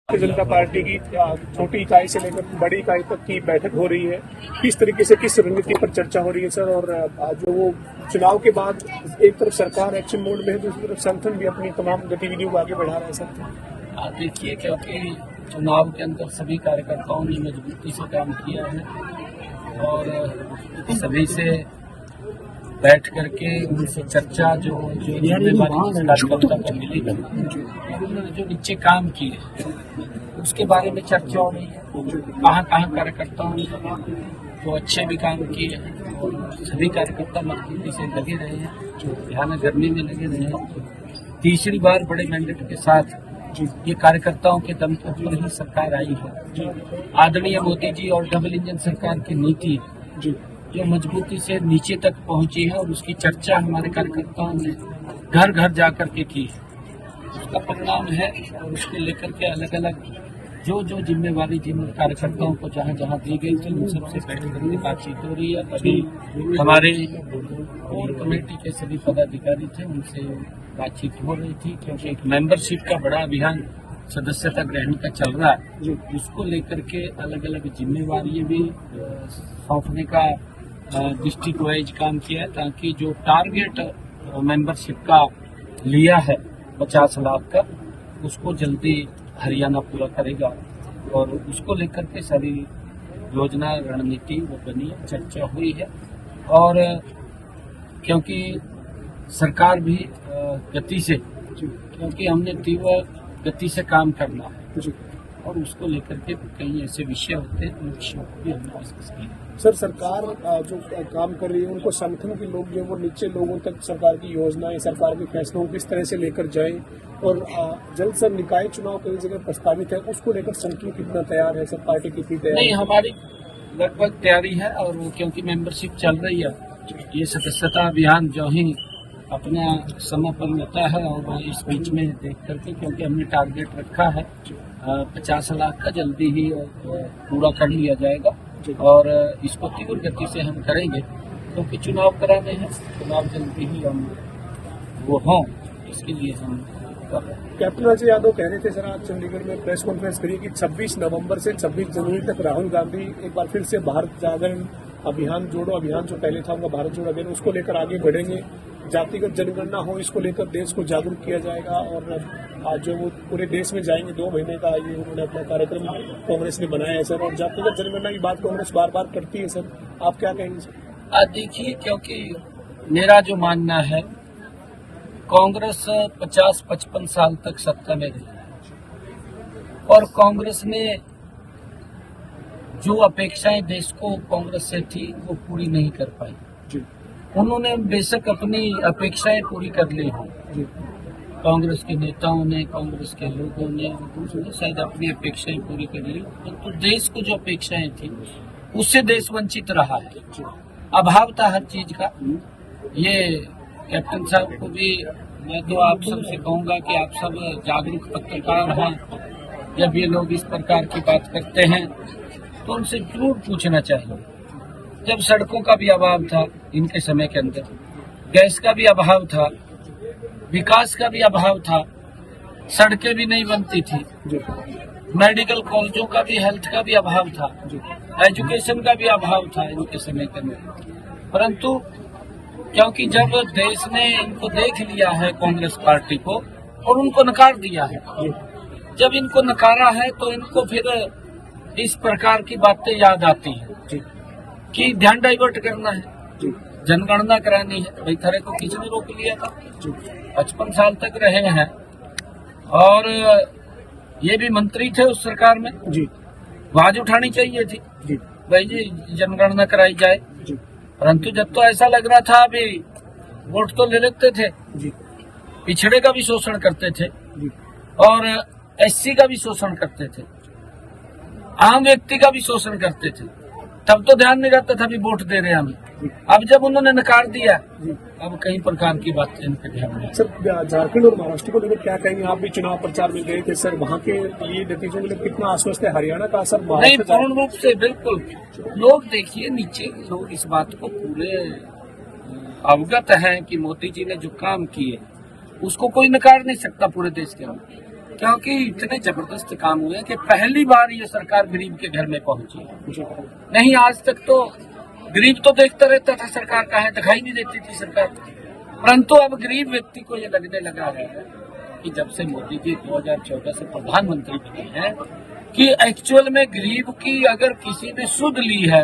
Bharatiya Janata party की छोटी इकाई से लेकर बड़ी इकाई तक की बैठक हो रही है। किस तरीके से किस रणनीति पर चर्चा हो रही है सर? और जो वो चुनाव के बाद एक तरफ सरकार एक्शन मोड में है, दूसरी तरफ संगठन भी अपनी तमाम गतिविधियों को आगे बढ़ा रहा है सर। देखिए, क्योंकि चुनाव के अंदर सभी कार्यकर्ताओं ने मजबूती से काम किया है और सभी से बैठ करके उनसे चर्चा जो जिम्मेदारी कार्यकर्ता को मिली है, उन्होंने जो नीचे काम किए उसके बारे में चर्चा हो रही है। कहाँ कार्यकर्ताओं ने जो अच्छे भी काम किए हैं और सभी कार्यकर्ता मजबूती से लगे रहे हैं, यहाँ गर्मी में लगे रहे हैं। तीसरी बार बड़े मैंडेट के साथ ये कार्यकर्ताओं के दम पर ही सरकार आई है। आदरणीय मोदी जी और डबल इंजन सरकार की नीति जो मजबूती से नीचे तक पहुंची है और उसकी चर्चा हमारे कार्यकर्ताओं ने घर घर जाकर के की है, उसका परिणाम है। और उसको लेकर के अलग अलग जो जिम्मेवारी जिन कार्यकर्ताओं को जहाँ जहाँ दी गई थी उन सबसे बैठ करके बातचीत हो रही है। अभी हमारे कोर कमेटी के सभी पदाधिकारी थे, उनसे बातचीत हो रही थी, क्योंकि एक मेंबरशिप का बड़ा अभियान सदस्यता ग्रहण का चल रहा है। उसको लेकर के अलग अलग जिम्मेवारी भी सौंपने का डिस्ट्रिक्ट वाइज काम किया है, ताकि जो टारगेट मेंबरशिप का लिया है 50 लाख का, उसको जल्दी हरियाणा पूरा करेगा। और उसको लेकर के सारी योजना रणनीति वो बनी है, चर्चा हुई है। और क्योंकि सरकार भी गति से, क्योंकि हमने तीव्र गति से काम करना है और उसको लेकर के कई ऐसे विषय होते हैं, उन विषयों को भी हमने डिस्कस किया। सर, सरकार जो काम कर रही है उनको संगठन के लोग जो वो नीचे लोगों तक सरकार की योजनाएं, सरकार के फैसलों को किस तरह से लेकर जाएं, और जल्द से निकाय चुनाव कई जगह प्रस्तावित है, उसको लेकर संगठन कितना तैयार है सर? पार्टी कितनी तैयार है? नहीं, हमारी लगभग तैयारी है। और वो क्योंकि मेंबरशिप चल रही है, ये सदस्यता अभियान जो ही अपना समय पर होता है और इस बीच में देख करके, क्योंकि हमने टारगेट रखा है 50 लाख का, जल्दी ही पूरा कर लिया जाएगा। और इसको तीव्र गति से हम करेंगे, क्योंकि चुनाव कराने हैं, चुनाव जल्दी ही हम वो हों, इसके लिए हम कर रहे हैं। कैप्टन अजय यादव कह रहे थे सर आज चंडीगढ़ में प्रेस कॉन्फ्रेंस करी कि 26 नवंबर से 26 जनवरी तक राहुल गांधी एक बार फिर से भारत जागरण अभियान जोड़ो अभियान जो पहले था उनका भारत जोड़ो अभियान, उसको लेकर आगे बढ़ेंगे। जातिगत जनगणना हो, इसको लेकर देश को जागरूक किया जाएगा। और आज जो वो पूरे देश में जाएंगे, 2 महीने का ये उन्होंने अपना कार्यक्रम कांग्रेस ने बनाया है सर। और जातिगत जनगणना की बात कांग्रेस बार बार करती है सर, आप क्या कहेंगे सर? देखिए, क्योंकि मेरा जो मानना है, कांग्रेस 50-55 साल तक सत्ता में रही और कांग्रेस ने जो अपेक्षाएं देश को कांग्रेस से थी वो पूरी नहीं कर पाई। उन्होंने बेशक अपनी अपेक्षाएं पूरी कर ली हों, कांग्रेस के नेताओं ने, कांग्रेस के लोगों ने शायद अपनी अपेक्षाएं पूरी कर ली, तो देश को जो अपेक्षाएं थी उससे देश वंचित रहा है। अभाव था हर चीज का। ये कैप्टन साहब को भी मैं तो आप सबसे कहूंगा कि आप सब जागरूक पत्रकार हैं, जब ये लोग इस प्रकार की बात करते हैं तो उनसे जरूर पूछना चाहिए। जब सड़कों का भी अभाव था इनके समय के अंदर, गैस का भी अभाव था, विकास का भी अभाव था, सड़कें भी नहीं बनती थी, मेडिकल कॉलेजों का भी, हेल्थ का भी अभाव था, एजुकेशन का भी अभाव था इनके समय के अंदर। परंतु क्योंकि जब देश ने इनको देख लिया है कांग्रेस पार्टी को और उनको नकार दिया है, जब इनको नकारा है तो इनको फिर इस प्रकार की बातें याद आती हैं कि ध्यान डाइवर्ट करना है, जनगणना करानी है। भाई थारे को किसने रोक लिया था? 55 साल तक रहे हैं और ये भी मंत्री थे उस सरकार में, आवाज उठानी चाहिए थी भाई जी जनगणना कराई जाए। परंतु जब तो ऐसा लग रहा था अभी वोट तो ले लेते थे, पिछड़े का भी शोषण करते थे और एससी का भी शोषण करते थे, आम व्यक्ति का भी शोषण करते थे, तब तो ध्यान नहीं रहता था भी वोट दे रहे हमें। अब जब उन्होंने नकार दिया, अब कई प्रकार की बातें इनके ध्यान में। सर, झारखंड और महाराष्ट्र को लेकर क्या कहेंगे? आप भी चुनाव प्रचार में गए थे सर, वहाँ के लिए नतीजों के लिए कितना आश्वस्त है? हरियाणा का असर नहीं, पूर्ण रूप से बिल्कुल। लोग देखिए, नीचे लोग इस बात को पूरे अवगत हैं कि मोदी जी ने जो काम किए उसको कोई नकार नहीं सकता पूरे देश के अंदर। क्योंकि इतने जबरदस्त काम हुए कि पहली बार ये सरकार गरीब के घर में पहुंची है। नहीं आज तक तो गरीब तो देखता रहता था सरकार कहाँ है, दिखाई नहीं देती थी सरकार, परंतु अब गरीब व्यक्ति को ये लगने लगा है कि जब से मोदी जी 2014 से प्रधानमंत्री बने हैं कि एक्चुअल में गरीब की अगर किसी ने सुध ली है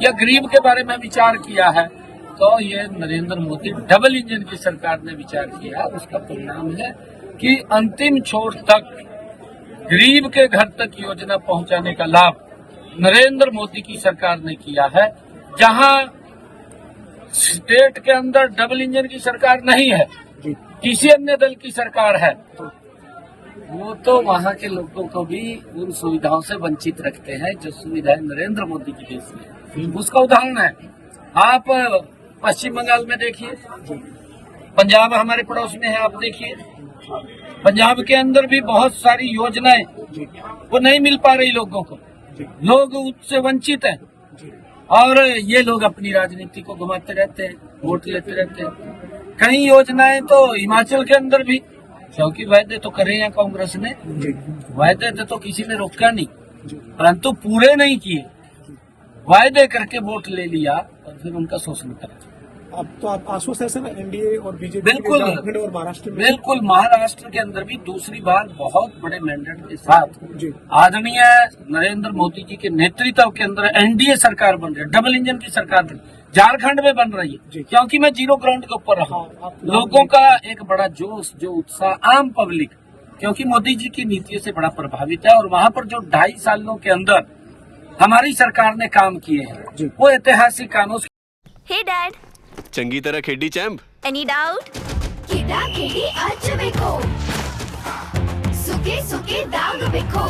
या गरीब के बारे में विचार किया है तो ये नरेंद्र मोदी डबल इंजन की सरकार ने विचार किया। उसका परिणाम है कि अंतिम छोर तक गरीब के घर तक योजना पहुंचाने का लाभ नरेंद्र मोदी की सरकार ने किया है। जहां स्टेट के अंदर डबल इंजन की सरकार नहीं है, किसी अन्य दल की सरकार है, वो तो वहां के लोगों को भी उन सुविधाओं से वंचित रखते हैं जो सुविधाएं नरेंद्र मोदी की देश में। उसका उदाहरण है आप पश्चिम बंगाल में देखिए, पंजाब हमारे पड़ोस में है, आप देखिए पंजाब के अंदर भी बहुत सारी योजनाएं वो नहीं मिल पा रही लोगों को, लोग उससे वंचित हैं और ये लोग अपनी राजनीति को घुमाते रहते हैं, वोट लेते रहते हैं। कई योजनाएं तो हिमाचल के अंदर भी, क्योंकि वायदे तो करे हैं कांग्रेस ने, वायदे तो किसी ने रोका नहीं, परंतु पूरे नहीं किए, वायदे करके वोट ले लिया और फिर उनका शोषण करा। अब तो आप आश्वस्त है एनडीए और बीजेपी बिल्कुल, झारखंड और महाराष्ट्र में? बिल्कुल, महाराष्ट्र के अंदर भी दूसरी बार बहुत बड़े मैंडेट के साथ आदरणीय नरेंद्र मोदी जी के नेतृत्व के अंदर एनडीए सरकार बन रही है, डबल इंजन की सरकार बन रही है, झारखंड में बन रही है। क्योंकि मैं जीरो ग्राउंड के ऊपर रहा हूँ, लोगों का एक बड़ा जोश, जो उत्साह, आम पब्लिक क्योंकि मोदी जी की नीतियों से बड़ा प्रभावित है और वहाँ पर जो 2.5 सालों के अंदर हमारी सरकार ने काम किए हैं वो ऐतिहासिक कामों। हे डैड, चंगी तरह खेडी चैंप। Any doubt? ಕಿಡ ಕಿಡಿ ಹಚ್ಚಬೇಕು ಸುಖಿ ಸುಖಿ ದಾಗ ಬೇಕು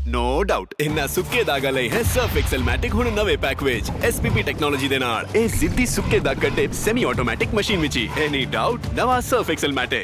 नो डाउट इन्ना सुक्के दागा लई है सर्फ एक्सेल मैटिक हुण नवे पैक विच एसपीपी टेक्नोलॉजी दे नाल ए जिद्दी सुक्के दाग कड्डे सेमी ऑटोमैटिक मशीन विच ही एनी डाउट नवा सर्फ एक्सेल मैटिक।